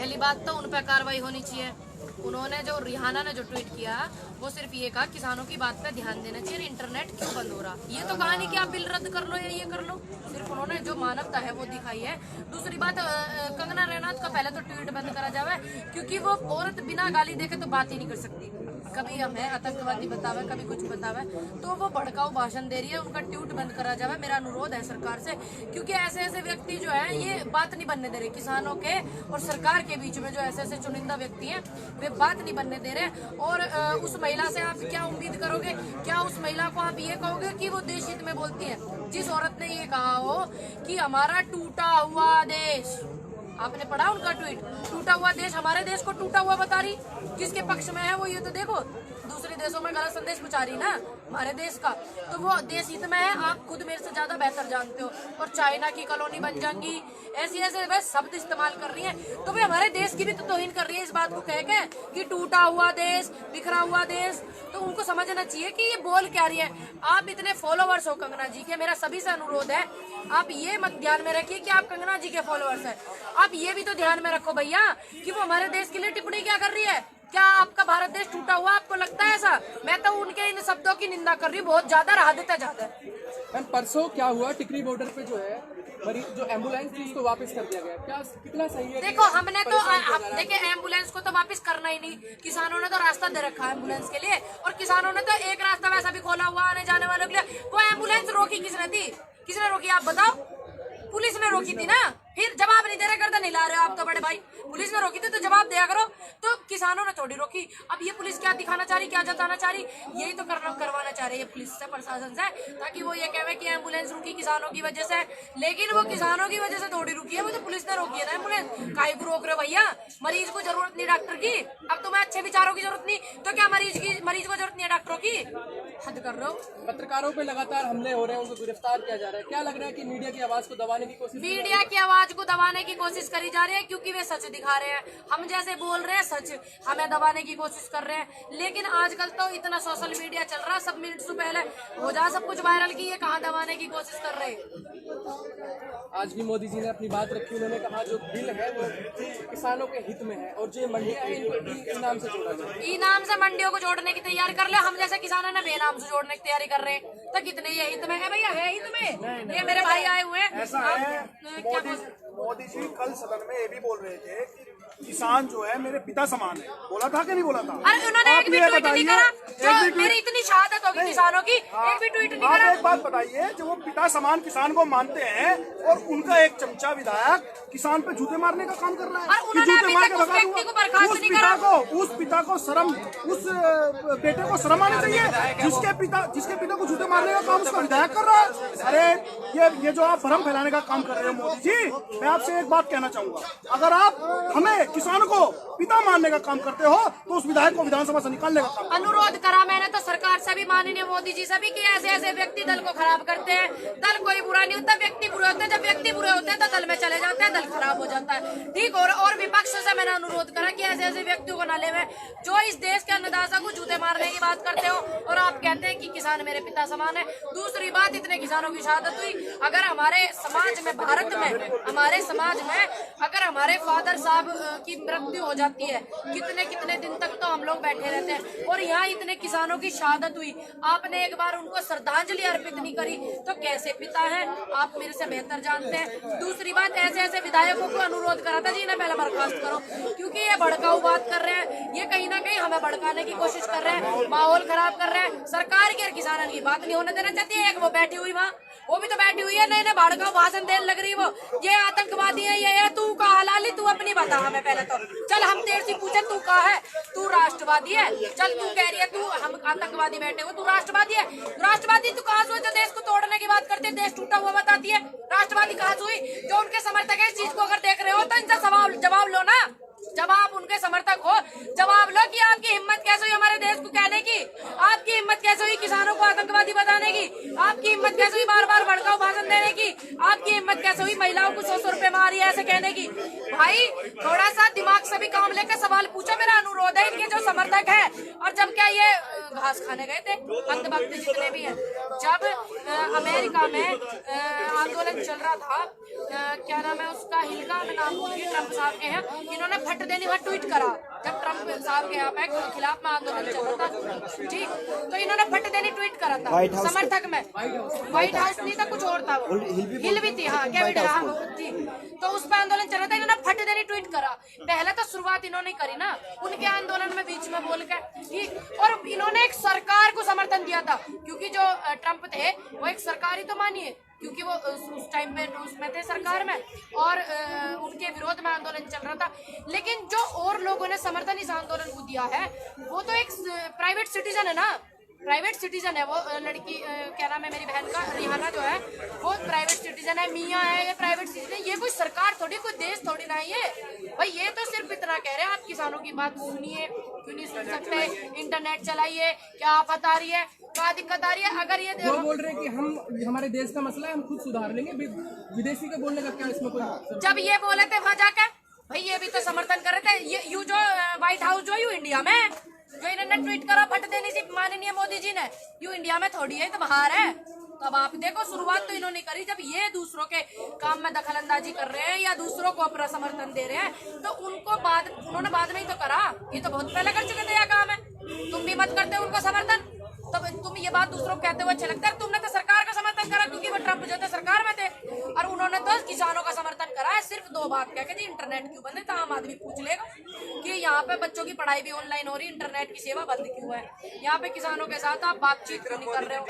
पहली बात तो उन पर कार्रवाई होनी चाहिए। उन्होंने जो रिहाना ने जो ट्वीट किया वो सिर्फ ये कहा किसानों की बात पे ध्यान देना चाहिए, इंटरनेट क्यों बंद हो रहा। ये तो कहा नहीं कि आप बिल रद्द कर लो या ये कर लो, सिर्फ उन्होंने जो मानवता है वो दिखाई है। दूसरी बात, कंगना रनौत का पहले तो ट्वीट बंद करा जावे, क्योंकि वो औरत बिना गाली देखे तो बात ही नहीं कर सकती। कभी हमें आतंकवादी बतावे, कभी कुछ बतावे, तो वो भड़काऊ भाषण दे रही है। उनका ट्वीट बंद करा जावे, मेरा अनुरोध है सरकार से, क्योंकि ऐसे ऐसे व्यक्ति जो है ये बात नहीं बनने दे रहे किसानों के और सरकार के बीच में। जो ऐसे ऐसे चुनिंदा व्यक्ति हैं वे बात नहीं बनने दे रहे। और उस महिला से आप क्या उम्मीद करोगे? क्या उस महिला को आप ये कहोगे कि वो देश हित में बोलती है? जिस औरत ने ये कहा हो कि हमारा टूटा हुआ देश, आपने पढ़ा उनका ट्वीट? टूटा हुआ देश, हमारे देश को टूटा हुआ बता रही। किसके पक्ष में है वो ये तो देखो। दूसरे देशों में गलत संदेश पहुंचा रही ना हमारे देश का, तो वो देश हित में है। आप खुद मेरे से ज्यादा बेहतर जानते हो। और चाइना की कॉलोनी बन जाएंगी, ऐसी ऐसे वह शब्द इस्तेमाल कर रही है, तो वे हमारे देश की भी तो तौहीन कर रही है इस बात को कह के कि टूटा हुआ देश, बिखरा हुआ देश। तो उनको समझना चाहिए कि ये बोल क्या रही है। आप इतने फॉलोवर्स हो कंगना जी के, मेरा सभी से अनुरोध है आप ये मत ध्यान में रखिए कि आप कंगना जी के फॉलोवर्स हैं। आप ये भी तो ध्यान में रखो भैया कि वो हमारे देश के लिए टिप्पणी क्या कर रही है। क्या आपका भारत देश टूटा हुआ आपको लगता है ऐसा? मैं तो उनके इन शब्दों की निंदा कर रही हूँ, बहुत ज्यादा हद तक ज्यादा। मैम परसों क्या हुआ, टिकरी बॉर्डर पे जो है मरीज जो एम्बुलेंस थी उसको वापस कर दिया गया, क्या कितना सही है? देखो हमने तो देखिए एम्बुलेंस को तो वापस करना ही नहीं, किसानों ने तो रास्ता दे रखा है एम्बुलेंस के लिए, और किसानों ने तो एक रास्ता वैसा भी खोला हुआ आने जाने वालों के लिए। वो एम्बुलेंस रोकी किसने थी? किसने रोकी आप बताओ? पुलिस ने रोकी थी ना। फिर जवाब नहीं दे रहे, गर्दन हिला रहे हो आप तो बड़े भाई। पुलिस ने रोकी थी तो जवाब दिया करो। तो किसानों ने थोड़ी रोकी। अब ये पुलिस क्या दिखाना चाह रही, क्या जताना चाह रही? यही तो करवाना चाह रही है पुलिस से, प्रशासन से, ताकि वो ये कहे कि एम्बुलेंस रुकी किसानों की वजह से। लेकिन वो किसानों की वजह से थोड़ी रुकी है, वो तो पुलिस ने रोकी है ना एम्बुलेंस। काहे को रोक रहे भैया? मरीज को जरूरत नहीं डॉक्टर की। अब तुम्हें अच्छे विचारों की जरूरत नहीं तो क्या मरीज को जरूरत नहीं है डॉक्टरों की? हद कर रहे हो। पत्रकारों पे लगातार हमले हो रहे हैं, उनको गिरफ्तार किया जा रहा है, क्या लग रहा है कि मीडिया की आवाज को दबाने की कोशिश? मीडिया की आवाज को दबाने की कोशिश करी जा रही है, क्योंकि वे सच दिखा रहे हैं। हम जैसे बोल रहे हैं सच, हमें दबाने की कोशिश कर रहे हैं। लेकिन आजकल तो इतना सोशल मीडिया चल रहा है, सब मिनट से पहले हो जा सब कुछ वायरल की, ये कहाँ दबाने की कोशिश कर रहे हैं। आज भी मोदी जी ने अपनी बात रखी, उन्होंने कहा जो बिल है वो किसानों के हित में है और जो मंडियां हैं इनको ई नाम से जोड़ा जाए। ई नाम से मंडियों को जोड़ने की तैयारी कर ले। हम जैसे किसानों ने बेनाम से जोड़ने की तैयारी कर रहे हैं, तो कितने ये हित में है भैया? है हित में? ये मेरे भाई आए हुए हैं। ऐसा है, मोदी जी कल सदन में ये भी बोल रहे थे कि किसान जो है मेरे पिता समान है। बोला था कि नहीं बोला था? अरे उन्होंने एक भी ट्वीट नहीं करा। जो मेरी इतनी शहादत होगी किसानों की, एक भी ट्वीट नहीं करा। एक बात बताइए, जो वो पिता समान किसान को मानते हैं और उनका एक चमचा विधायक किसान पे जूते मारने का काम कर रहा है, और उन्होंने अभी तक उस व्यक्ति को बर्खास्त नहीं करा। उस पिता को शर्म, उस बेटे को शर्म आनी चाहिए जिसके पिता को जूते मारने का काम उसका विधायक कर रहा है। अरे ये जो आप भ्रम फैलाने का काम कर रहे हो मोदी जी, मैं आपसे एक बात कहना चाहूंगा, अगर आप हमें किसानों को पिता मानने का काम करते हो तो उस विधायक को विधानसभा से निकालने का काम। अनुरोध करा मैंने तो सरकार से भी, माननीय मोदी जी से भी, कि ऐसे ऐसे व्यक्ति दल को खराब करते हैं। दल कोई बुरा नहीं होता, व्यक्ति बुरे होते हैं। जब व्यक्ति बुरे होते हैं तो दल में चले जाते हैं, दल खराब हो जाता है। ठीक। और विपक्ष से मैंने अनुरोध करा कि ऐसे ऐसे व्यक्तियों को न लेवे जो इस देश के अन्नदाता को जूते मारने की बात करते हो और आप कहते हैं कि किसान मेरे पिता समान है। दूसरी बात, इतने किसानों की शहादत हुई। अगर हमारे समाज में, भारत में, हमारे समाज में अगर हमारे फादर साहब की मृत्यु हो जाती है, कितने कितने दिन तक तो हम लोग बैठे रहते हैं, और यहाँ इतने किसानों की शहादत हुई, आपने एक बार उनको श्रद्धांजलि अर्पित नहीं करी, तो कैसे पिता है आप मेरे से बेहतर जानते हैं। दूसरी बात, ऐसे ऐसे विधायकों को अनुरोध करा था जी इन्हें पहले बर्खास्त करो, क्योंकि ये भड़काऊ बात कर रहे हैं। ये कहीं ना कहीं हमें भड़काने की कोशिश कर रहे हैं, माहौल खराब कर रहे हैं। सरकार की और किसानों की बात नहीं होने देना चाहती है। एक वो बैठी हुई वहाँ, वो भी तो बैठी हुई है, नए नए भड़काऊ भाषण देने लग रही। वो ये आतंकवादी है, ये है। तू कहा हलाली, तू अपनी बता हमें पहले तो। चल हम तेरे से पूछे तू कहा है? तू राष्ट्रवादी है? चल तू कह रही है तू हम आतंकवादी बैठे हो, तू राष्ट्रवादी है? राष्ट्रवादी तू कहाँ से हुई जो देश को तोड़ने की बात करती है, देश टूटा हुआ बताती है? राष्ट्रवादी कहाँ से हुई? जो उनके समर्थक है, इस चीज को अगर देख रहे हो तो इनसे जवाब लो ना। जब आप उनके समर्थक हो, जवाब लो कि आपकी हिम्मत कैसे हुई हमारे देश को कहने की? आपकी हिम्मत कैसे हुई किसानों को आतंकवादी बताने की? आपकी हिम्मत कैसे हुई बार बार भड़काऊ भाषण देने की? आपकी हिम्मत कैसे हुई महिलाओं को 100 रुपए मारी है ऐसे कहने की? भाई थोड़ा सा दिमाग से भी काम लेकर सवाल पूछो, मेरा अनुरोध है। इनके जो समर्थक है, और जब क्या ये घास खाने गए थे अंधभक्त जितने भी हैं, जब अमेरिका में आंदोलन चल रहा था क्या नाम है उसका, हिल का मैं नाम भूल गई, ट्रम्प साहब के हैं, इन्होंने फट देने का ट्वीट करा जब ट्रम्प साहब के यहाँ पे खिलाफ में आंदोलन चल रहा था, ठीक, तो इन्होंने फट देने ट्वीट करा था समर्थक में। व्हाइट हाउस नहीं था, कुछ और था, वो हिल भी थी, हाँ कैबिनेट, हाँ थी, तो उस पर आंदोलन चल रहा था, इन्होंने फट देने ट्वीट करा। पहले तो शुरुआत इन्होंने करी ना उनके आंदोलन में बीच में बोल के, ठीक, और इन्होंने एक सरकार को समर्थन दिया था, क्योंकि जो ट्रम्प थे वो एक सरकारी तो मानिए, क्योंकि वो उस टाइम पे उसमें थे सरकार में, और उनके विरोध में आंदोलन चल रहा था। लेकिन जो और लोगों ने समर्थन इस आंदोलन को दिया है वो तो एक प्राइवेट सिटीजन है ना, प्राइवेट सिटीजन है वो लड़की, क्या नाम है मेरी बहन का, रिहाना जो है वो प्राइवेट सिटीजन है, मियाँ है ये प्राइवेट सिटीजन, ये कोई सरकार थोड़ी, कोई देश थोड़ी ना है भाई। ये तो सिर्फ इतना कह रहे हैं आप किसानों की बात सुनिए, क्यों नहीं सुन सकते, इंटरनेट चलाइए, क्या आफत आ रही है, क्या दिक्कत आ रही है। अगर ये वो बोल रहे हैं कि हम, हमारे देश का मसला है, हम खुद सुधार लेंगे, विदेशी का बोलने का क्या इसमें कोई, जब ये बोले थे वहां जाकर भाई ये भी तो समर्थन कर रहे थे, ये यू जो व्हाइट हाउस जो यू इंडिया में जो इन्होंने ट्वीट करा फट देने से माननीय मोदी जी ने, यू इंडिया में थोड़ी है, तो बाहर है। तो अब आप देखो शुरुआत तो इन्होंने करी, जब ये दूसरों के काम में दखल अंदाजी कर रहे हैं या दूसरों को अपना समर्थन दे रहे हैं, तो उनको उन्होंने बाद में ही तो करा, ये तो बहुत पहले कर चुके थे यह काम है। तुम भी मत करते उनको समर्थन, तब तुम ये बात दूसरों को कहते हुए अच्छा लगता है। तुमने तो सरकार का समर्थन करा, क्योंकि वो ट्रम्प जो थे सरकार में थे, और उन्होंने तो किसानों का समर्थन करा है। सिर्फ दो बात कह के जी इंटरनेट क्यों बंद है, तो आम आदमी पूछ लेगा कि यहाँ पे बच्चों की पढ़ाई भी ऑनलाइन हो रही, इंटरनेट की सेवा बंद क्यों है, यहाँ पे किसानों के साथ आप बातचीत क्यों नहीं कर रहे हो।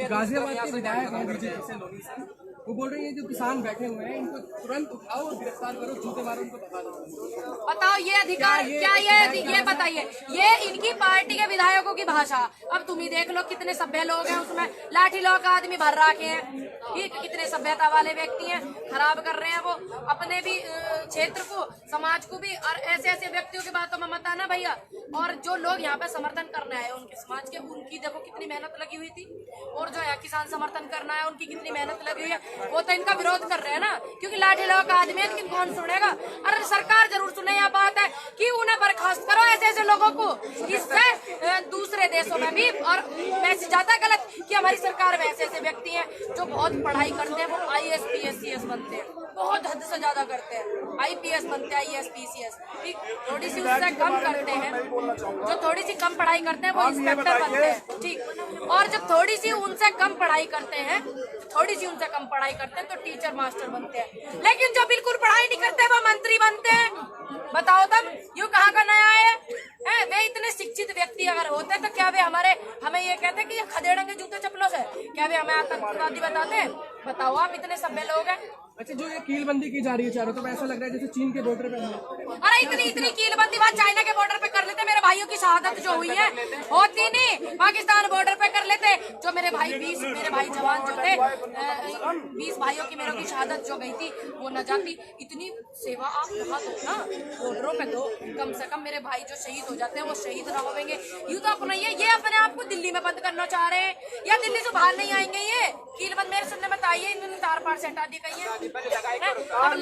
गाजियाबाद के विधायक हैं बीजेपी से लोधी से, वो बोल रहे हैं जो किसान बैठे हुए हैं इनको तुरंत उठाओ और गिरफ्तार करो, जूते मारो, उनको भगा दो। बताओ ये अधिकार क्या, ये बताइए, ये इनकी पार्टी के विधायकों की भाषा। अब तुम ही देख लो कितने सभ्य लोग हैं उसमें, लाठी लौ का आदमी भर रखे हैं, ठीक, कितने सभ्यता वाले व्यक्ति हैं, खराब कर रहे हैं वो अपने भी क्षेत्र को, समाज को भी, और ऐसे ऐसे व्यक्तियों की बातों में मत आना भैया। और जो लोग यहाँ पे समर्थन करने आए उनके समाज के, उनकी देखो कितनी मेहनत लगी हुई थी, और जो है किसान समर्थन करना है उनकी कितनी मेहनत लगी हुई है, वो तो इनका विरोध कर रहे हैं ना, क्योंकि लाठी लौ का आदमी है, लेकिन कौन सुनेगा। अरे सरकार जरूर सुने, यह बात है कि उन्हें बर्खास्त करो ऐसे ऐसे लोगों को, इससे दूसरे देशों में भी, और मैसेज जाता है गलत कि हमारी सरकार में ऐसे ऐसे व्यक्ति हैं जो बहुत पढ़ाई करते हैं, वो IAS PS CS बनते हैं, बहुत हद से ज्यादा करते हैं, IPS बनते हैं, IAS PCS, ठीक, थोड़ी सी उससे कम करते हैं, जो थोड़ी सी कम पढ़ाई करते हैं वो इंस्पेक्टर बनते हैं, ठीक, और जब थोड़ी सी उनसे कम पढ़ाई करते हैं, थोड़ी सी उनसे कम पढ़ाई करते हैं तो टीचर मास्टर बनते हैं। लेकिन जो बिल्कुल पढ़ाई नहीं करते वो मंत्री बनते हैं। बताओ तब यू कहाँ का नया है? वे इतने शिक्षित व्यक्ति अगर होते तो क्या वे हमें ये कहते कि ये खदेड़ेंगे जूते चप्पलों से, क्या वे हमें आतंकवादी बताते? बताओ आप, इतने सभ्य लोग हैं। अच्छा, जो ये कीलबंदी की जा रही है चारों तरफ, ऐसा लग रहा है जैसे चीन के बॉर्डर पे है। अरे इतनी कीलबंदी बात चाइना के बॉर्डर पे कर लेते, मेरे भाइयों की शहादत जो हुई है होती नहीं, पाकिस्तान बॉर्डर पे कर लेते, जो मेरे भाई 20 मेरे भाई जवान जो थे, 20 भाइयों की मेरे की शहादत जो गई थी वो न जाती। इतनी सेवा आप वहाँ दो ना, बॉर्डरों पे दो, कम से कम मेरे भाई जो शहीद हो जाते हैं वो शहीद ना होंगे। यूँ तो अपना ये अपने आप को दिल्ली में बंद करना चाह रहे हैं, या दिल्ली से बाहर नहीं आएंगे। ये कीलबंद मेरे सुनने में आइए, इन्होंने तार पार से हटा दी गई है, अब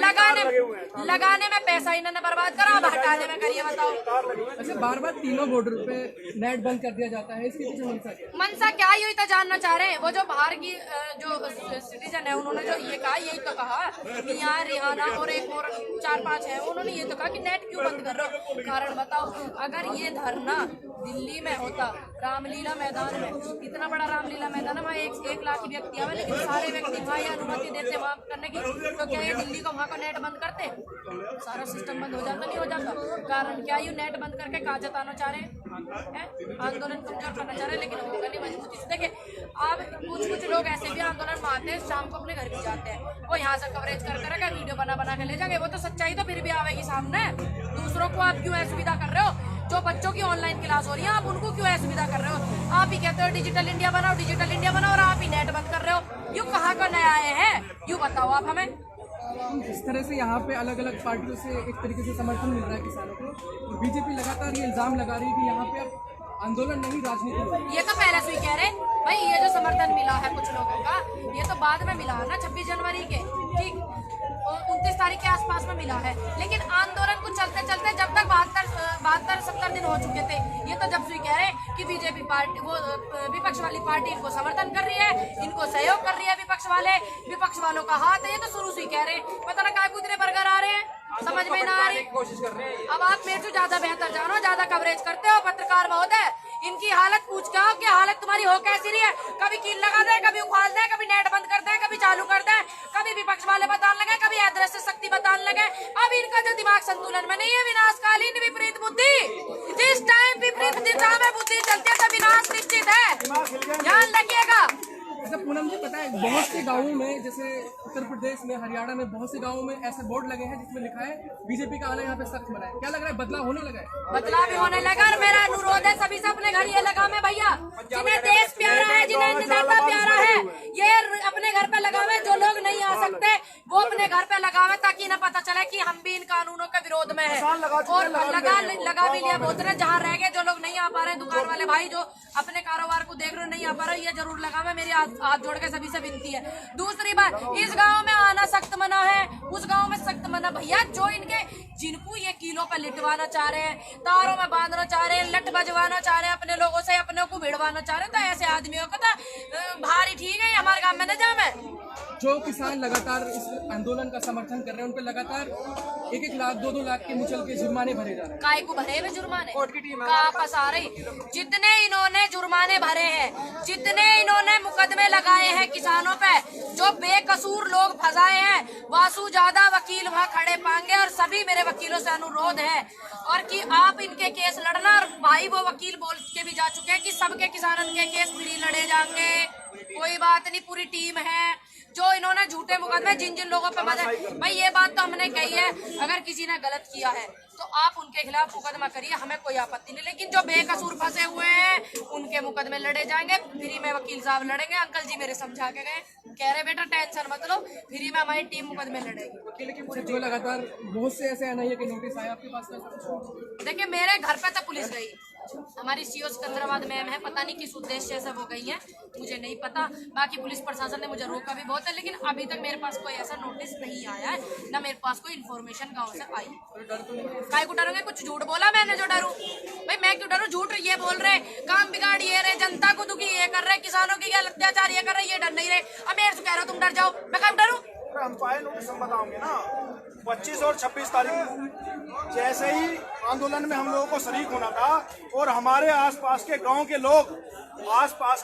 लगाने में पैसा इन्होंने बर्बाद करा, अब हटाने में करिए, बताओ। अच्छा, बार बार तीनों बॉर्डर पे नेट बंद कर दिया जाता है, इसके पीछे मनसा क्या यही तो जानना चाह रहे हैं। वो जो बाहर की जो सिटीजन है उन्होंने जो ये कहा, यही तो कहा, मियाँ रिहाना और एक और 4-5 है, उन्होंने ये तो कहा कि नेट क्यों बंद कर रहे हो, कारण बताओ। अगर ये धरना दिल्ली में होता, रामलीला मैदान में, इतना बड़ा रामलीला मैदान है, वहाँ 1 लाख की व्यक्ति आवे, लेकिन सारे व्यक्ति वहाँ ये अनुमति देते वहाँ करने की, तो क्या ये दिल्ली को वहाँ को नेट बंद करते, सारा सिस्टम बंद हो जाता? नहीं हो जाता। कारण क्या, ये नेट बंद करके कहा जताना चाह रहे हैं, आंदोलन कमजोर करना चाह रहे हैं, लेकिन होगा नहीं मजबूती से। देखिए अब कुछ लोग ऐसे भी आंदोलन में आते हैं, शाम को अपने घर भी जाते हैं, वो यहाँ से कवरेज कर वीडियो बना के ले जाएंगे, वो तो सच्चाई तो फिर भी आवेगी सामने। दूसरों को आप क्यों असुविधा कर रहे हो? जो बच्चों की ऑनलाइन क्लास हो रही है आप उनको क्यों असुविधा कर रहे हो? आप ही कहते हो डिजिटल इंडिया बनाओ, और आप ही नेट बंद कर रहे हो। यू कहाँ का नया आए हैं, यू बताओ आप हमें। इस तरह से यहाँ पे अलग अलग पार्टियों से एक तरीके से समर्थन मिल रहा है किसानों को, और बीजेपी लगातार ये इल्जाम लगा रही है कि यहाँ पे अब आंदोलन नहीं राजनीति हो। ये तो पहले से ही कह रहे भाई, ये जो समर्थन मिला है कुछ लोगों का, ये तो बाद में मिला है ना, 26 जनवरी के, ठीक, 29 तारीख के आसपास में मिला है। लेकिन आंदोलन को चलते चलते जब तक 72-70 दिन हो चुके थे। ये तो जब से कह रहे हैं कि बीजेपी पार्टी, वो विपक्ष वाली पार्टी इनको समर्थन कर रही है, इनको सहयोग कर रही है विपक्ष वालों का हाथ है। ये तो शुरू से ही कह रहे हैं, पता ना क्या इतने बर्गर आ रहे हैं, समझ में ना आ रही। कोशिश कर रहे हैं। अब आप मेरे से ज्यादा बेहतर जानो, ज्यादा कवरेज करते हो पत्रकार महोदय, इनकी हालत पूछ के आओ कि हालत तुम्हारी हो कैसी रही है। कभी कील लगा दे, कभी उखाड़ दे, कभी नेट बंद कर दे, कभी चालू कर दे, कभी विपक्ष वाले बताने लगे, कभी अदृश्य शक्ति बताने लगे। अब इनका जो दिमाग संतुलन में नहीं है, विनाशकालीन विपरीत बुद्धि, जिस टाइम विपरीत दिशा में बुद्धि चलती है तो विनाश निश्चित है, ध्यान रखिएगा। अच्छा पूनम जी, पता है बहुत से गाँवों में, जैसे उत्तर प्रदेश में, हरियाणा में बहुत से गाँवों में ऐसे बोर्ड लगे हैं जिसमें लिखा है बीजेपी का आना यहाँ पे सख्त मना है। क्या लग रहा है, बदलाव होने लगा है? बदलाव भी होने लगा। और मेरा अनुरोध है सभी से अपने घर ये लगावे भैया, जिन्हें देश प्यारा है, जिन्हें अन्नदाता प्यारा है, ये अपने घर पे लगावे। जो लोग नहीं आ सकते वो अपने घर पे लगावे, ताकि इन्हें पता चले कि हम भी इन कानूनों के विरोध में है। और लगा भी लिया बहुत ने, जहाँ रह गए जो लोग नहीं आ पा रहे, दुकान वाले भाई जो अपने कारोबार को देख रहे नहीं आ पा रहे, ये जरूर लगावे। मेरी हाथ जोड़ के सभी से विनती है। दूसरी बात, इस गांव में आना सख्त मना है, उस गांव में सख्त मना। भैया जो इनके, जिनको ये कीलों पे लिटवाना चाह रहे हैं, तारों में बांधना चाह रहे हैं, लट बजवाना चाह रहे हैं, अपने लोगों से अपने को भिड़वाना चाह रहे हैं, तो ऐसे आदमियों को तो भारी ठीक है, हमारे गाँव में न जाए। जो किसान लगातार इस आंदोलन का समर्थन कर रहे हैं, उन पर लगातार 1-1 लाख 2-2 लाख के मुचल के जुर्माने भरे जा रहे हैं। काय को भरे हुए जुर्माने कहाँ फंसा रही? जितने इन्होंने जुर्माने भरे हैं, जितने इन्होंने मुकदमे लगाए हैं किसानों पे, जो बेकसूर लोग फंसाए हैं, वासु ज्यादा वकील वहाँ खड़े पाएंगे। और सभी मेरे वकीलों से अनुरोध है और कि आप इनके केस लड़ना। और भाई वो वकील बोल के भी जा चुके हैं कि सबके किसानों के केस फ्री लड़े जाएंगे, कोई बात नहीं, पूरी टीम है। जो इन्होंने झूठे मुकदमे जिन जिन लोगों पे बने, भाई ये बात तो हमने कही है, अगर किसी ने गलत किया है तो आप उनके खिलाफ मुकदमा करिए, हमें कोई आपत्ति नहीं। लेकिन जो बेकसूर फंसे हुए हैं उनके मुकदमे लड़े जाएंगे, फ्री में वकील साहब लड़ेंगे। अंकल जी मेरे समझा के गए, कह रहे बेटा टेंशन मत लो, फ्री में हमारी टीम मुकदमे लड़ेगी। जो लगातार बहुत से ऐसे एनआईए के नोटिस आए आपके पास? देखिए मेरे घर पे तो पुलिस गई, हमारी सीओ सिकंदराबाद मैम है, पता नहीं किस उद्देश्य से वो गई है, मुझे नहीं पता। बाकी पुलिस प्रशासन ने मुझे रोका भी बहुत है, लेकिन अभी तक मेरे पास कोई ऐसा नोटिस नहीं आया है, ना मेरे पास कोई इन्फॉर्मेशन गाँव से आई। काय को डरोगे? कुछ झूठ बोला मैंने जो डरूं? भाई मैं क्यों डरूं? झूठ ये बोल रहे, काम बिगाड़ ये रहे, जनता को दुखी ये कर रहे, किसानों की अत्याचार ये कर रहे, ये डर नहीं रहे। अब मेरे से कह रहे हो तुम डर जाओ, मैं कब डरूं? हम पाए नोटिस हम बताओगे ना 25 और 26 तारीख को जैसे ही आंदोलन में हम लोगों को शरीक होना था और हमारे आसपास के गांव के लोग, आसपास के